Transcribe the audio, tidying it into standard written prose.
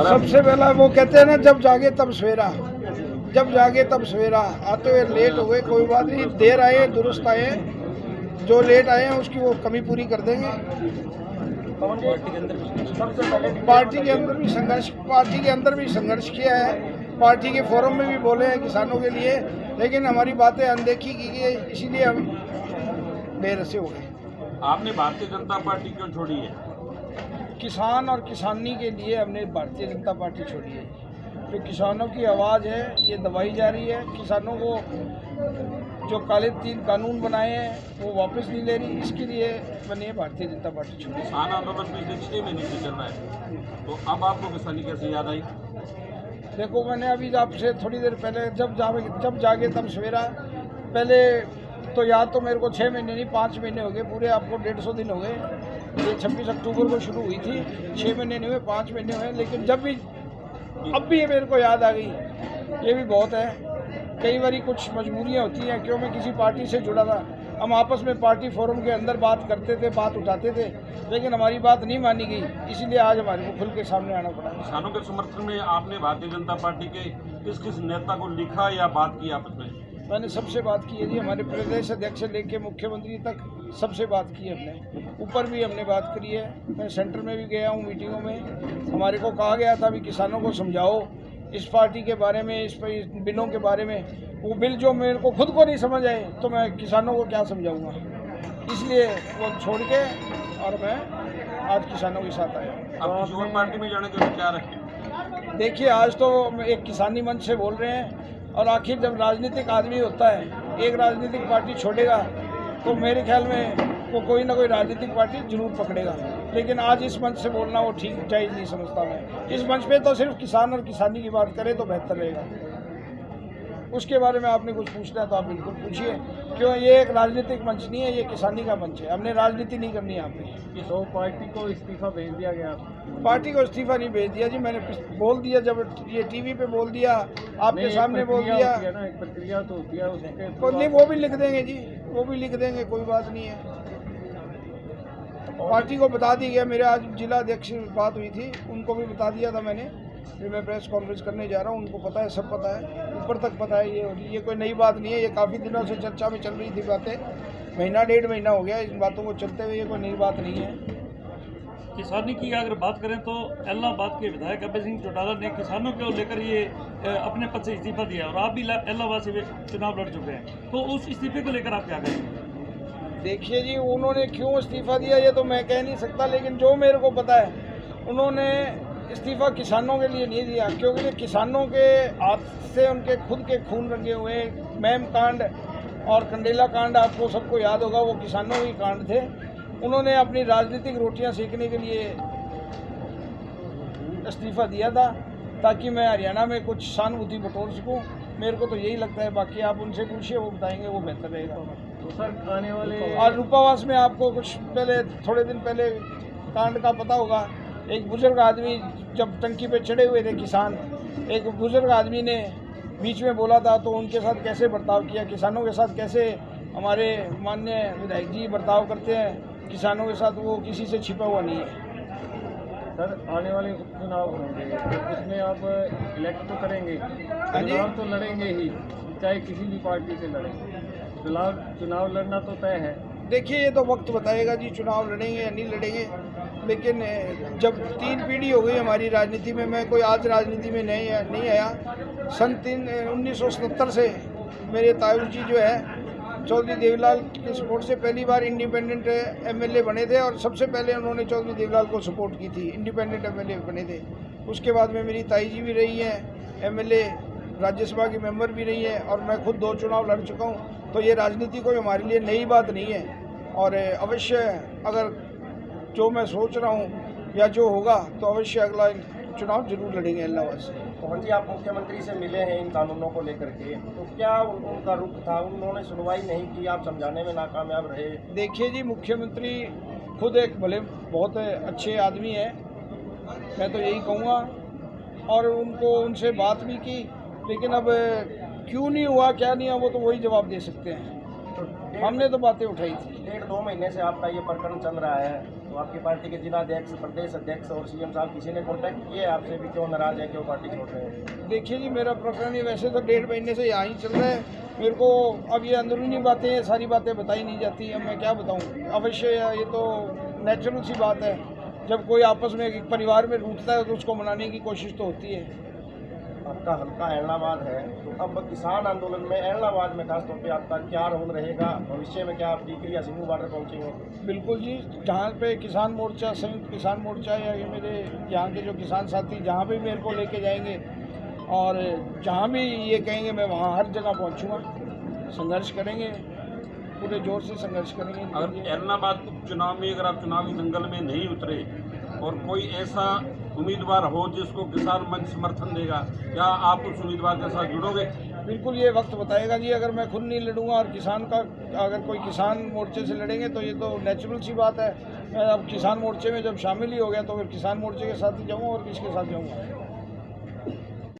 सबसे पहला वो कहते हैं ना, जब जागे तब सवेरा, जब जागे तब सवेरा। आते हुए लेट हो गए, कोई बात नहीं, देर आए दुरुस्त आए, जो लेट आए हैं उसकी वो कमी पूरी कर देंगे। पार्टी के अंदर भी संघर्ष किया है, पार्टी के फोरम में भी बोले हैं किसानों के लिए, लेकिन हमारी बातें अनदेखी की गई, इसीलिए हम बेरसे हो गए। आपने भारतीय जनता पार्टी क्यों छोड़ी है? किसान और किसानी के लिए हमने भारतीय जनता पार्टी छोड़ी है। जो किसानों की आवाज़ है ये दबाई जा रही है, किसानों को जो काले 3 कानून बनाए हैं वो वापस नहीं ले रही, इसके लिए मैंने भारतीय जनता पार्टी छोड़ी। किसान आंदोलन पिछले 6 महीने से चल रहा है, तो अब आपको किसानी कैसे याद आई? देखो, मैंने अभी आपसे थोड़ी देर पहले जब जागे तब सवेरा, पहले तो याद तो मेरे को 6 महीने नहीं 5 महीने हो गए पूरे, आपको 150 दिन हो गए। ये 26 अक्टूबर को शुरू हुई थी, 6 महीने नहीं हुए, 5 महीने हुए, लेकिन अब भी ये मेरे को याद आ गई, ये भी बहुत है। कई बार कुछ मजबूरियाँ होती हैं, क्यों मैं किसी पार्टी से जुड़ा था, हम आपस में पार्टी फोरम के अंदर बात करते थे, बात उठाते थे, लेकिन हमारी बात नहीं मानी गई, इसीलिए आज हमारे को खुल के सामने आना पड़ा। किसानों के समर्थन में आपने भारतीय जनता पार्टी के किस किस नेता को लिखा या बात की आपस में? मैंने सबसे बात की है जी, हमारे प्रदेश अध्यक्ष से लेके मुख्यमंत्री तक सबसे बात की है हमने, ऊपर भी हमने बात करी है। मैं सेंटर में भी गया हूँ मीटिंगों में, हमारे को कहा गया था भी किसानों को समझाओ इस पार्टी के बारे में, इस बिलों के बारे में। वो बिल जो मेरे को खुद को नहीं समझ आए तो मैं किसानों को क्या समझाऊंगा, इसलिए वो छोड़ के और मैं आज किसानों के साथ आया। अब किसी और पार्टी में जाने के विचार है? देखिए, आज तो एक किसानी मंच से बोल रहे हैं, और आखिर जब राजनीतिक आदमी होता है, एक राजनीतिक पार्टी छोड़ेगा तो मेरे ख्याल में वो कोई ना कोई राजनीतिक पार्टी जरूर पकड़ेगा, लेकिन आज इस मंच से बोलना वो ठीक जायज़ नहीं समझता मैं। इस मंच पे तो सिर्फ किसान और किसानी की बात करें तो बेहतर रहेगा। उसके बारे में आपने कुछ पूछना है तो आप बिल्कुल पूछिए, क्यों ये एक राजनीतिक मंच नहीं है, ये किसानी का मंच है, हमने राजनीति नहीं करनी यहाँ पे। तो पार्टी को इस्तीफा भेज दिया गया? पार्टी को इस्तीफा नहीं भेज दिया जी, मैंने बोल दिया, जब ये टीवी पे बोल दिया, आपके सामने बोल दिया ना, एक प्रक्रिया तो होती है उसके तो नहीं, वो भी लिख देंगे जी, वो भी लिख देंगे, कोई बात नहीं है। पार्टी को बता दी गया, मेरे आज जिला अध्यक्ष से बात हुई थी, उनको भी बता दिया था मैंने कि मैं प्रेस कॉन्फ्रेंस करने जा रहा हूँ, उनको पता है, सब पता है, ऊपर तक पता है। ये कोई नई बात नहीं है, ये काफ़ी दिनों से चर्चा में चल रही थी बातें, महीना 1.5 महीना हो गया इन बातों को चलते हुए, ये कोई नई बात नहीं है। किसानी की अगर बात करें तो इलाहाबाद के विधायक अभय सिंह चौटाला ने किसानों को लेकर ये अपने पद से इस्तीफा दिया, और आप भी इलाहाबाद से चुनाव लड़ चुके हैं, तो उस इस्तीफे को लेकर आप क्या कहेंगे? देखिए जी, उन्होंने क्यों इस्तीफा दिया ये तो मैं कह नहीं सकता, लेकिन जो मेरे को पता है, उन्होंने इस्तीफा किसानों के लिए नहीं दिया, क्योंकि किसानों के हाथ से उनके खुद के खून रंगे हुए मैम कांड और कंडेला कांड आपको सबको याद होगा, वो किसानों के कांड थे। उन्होंने अपनी राजनीतिक रोटियां सेकने के लिए इस्तीफा दिया था, ताकि मैं हरियाणा में कुछ सहानुभूति बटोर सकूं। मेरे को तो यही लगता है, बाकी आप उनसे पूछिए, वो बताएंगे, वो बेहतर रहेगा। तो सर आने वाले और रूपावास में आपको कुछ पहले, थोड़े दिन पहले कांड का पता होगा, एक बुजुर्ग आदमी जब टंकी पे चढ़े हुए थे किसान, एक बुजुर्ग आदमी ने बीच में बोला था, तो उनके साथ कैसे बर्ताव किया, किसानों के साथ कैसे हमारे माननीय विधायक जी बर्ताव करते हैं किसानों के साथ, वो किसी से छिपा हुआ नहीं है। सर आने वाले उपचुनाव होंगे, तो उसमें आप इलेक्ट तो करेंगे, चुनाव तो लड़ेंगे ही, चाहे किसी भी पार्टी से लड़ेंगे, चुनाव लड़ना तो तय है। देखिए, ये तो वक्त बताएगा जी, चुनाव लड़ेंगे या नहीं लड़ेंगे, लेकिन जब 3 पीढ़ी हो गई हमारी राजनीति में, मैं कोई आज राजनीति में नहीं आया। सन 1977 से मेरे ताऊ जी जो है चौधरी देवीलाल के सपोर्ट से पहली बार इंडिपेंडेंट एमएलए बने थे, और सबसे पहले उन्होंने चौधरी देवीलाल को सपोर्ट की थी, इंडिपेंडेंट एमएलए बने थे। उसके बाद में मेरी ताई जी भी रही हैं एमएलए, राज्यसभा की मेंबर भी रही है, और मैं खुद 2 चुनाव लड़ चुका हूँ। तो ये राजनीति कोई हमारे लिए नई बात नहीं है, और अवश्य अगर जो मैं सोच रहा हूँ या जो होगा तो अवश्य अगला चुनाव जरूर लड़ेंगे इलाहाबाद से। मोहन जी, आप मुख्यमंत्री से मिले हैं इन कानूनों को लेकर के, तो क्या उनका रुख था? उन्होंने सुनवाई नहीं की, आप समझाने में नाकामयाब रहे? देखिए जी, मुख्यमंत्री खुद एक भले बहुत अच्छे आदमी हैं, मैं तो यही कहूँगा, और उनसे बात भी की, लेकिन अब क्यों नहीं हुआ, क्या नहीं हुआ, वो तो वही जवाब दे सकते हैं। तो हमने तो बातें उठाई थी। 1.5-2 महीने से आपका ये प्रकरण चल रहा है, तो आपकी पार्टी के जिला अध्यक्ष, प्रदेश अध्यक्ष और सीएम साहब किसी ने कॉन्टैक्ट किया आपसे भी, क्यों नाराज है, क्यों पार्टी छोड़ रहे हैं? देखिए जी, मेरा प्रकरण ये वैसे तो 1.5 महीने से यहाँ ही चल रहा है। मेरे को अब ये अंदरूनी बातें हैं, सारी बातें बताई नहीं जाती। अब मैं क्या बताऊँ, अवश्य ये तो नेचुरल सी बात है। जब कोई आपस में एक परिवार में रूठता है तो उसको मनाने की कोशिश तो होती है। आपका हल्का ऐलनाबाद है, तो अब किसान आंदोलन में ऐलनाबाद में खासतौर पे आपका क्या रोल रहेगा? भविष्य में क्या आप टीकरी या सिंघू बॉर्डर पहुँचेंगे? बिल्कुल जी, जहाँ पे किसान मोर्चा, संयुक्त किसान मोर्चा या ये मेरे यहाँ के जो किसान साथी जहाँ भी मेरे को लेके जाएंगे और जहाँ भी ये कहेंगे मैं वहाँ हर जगह पहुँचूँगा। संघर्ष करेंगे, पूरे जोर से संघर्ष करेंगे। अगर ऐलनाबाद चुनाव में अगर आप चुनावी दंगल में नहीं उतरे और कोई ऐसा उम्मीदवार हो जिसको किसान मंच समर्थन देगा, क्या आप उस उम्मीदवार के साथ जुड़ोगे? बिल्कुल, ये वक्त बताएगा जी। अगर मैं खुद नहीं लड़ूंगा और किसान का अगर कोई किसान मोर्चे से लड़ेंगे तो ये तो नेचुरल सी बात है। मैं अब किसान मोर्चे में जब शामिल ही हो गया तो फिर किसान मोर्चे के साथ ही जाऊँगा और किसके साथ जाऊँगा।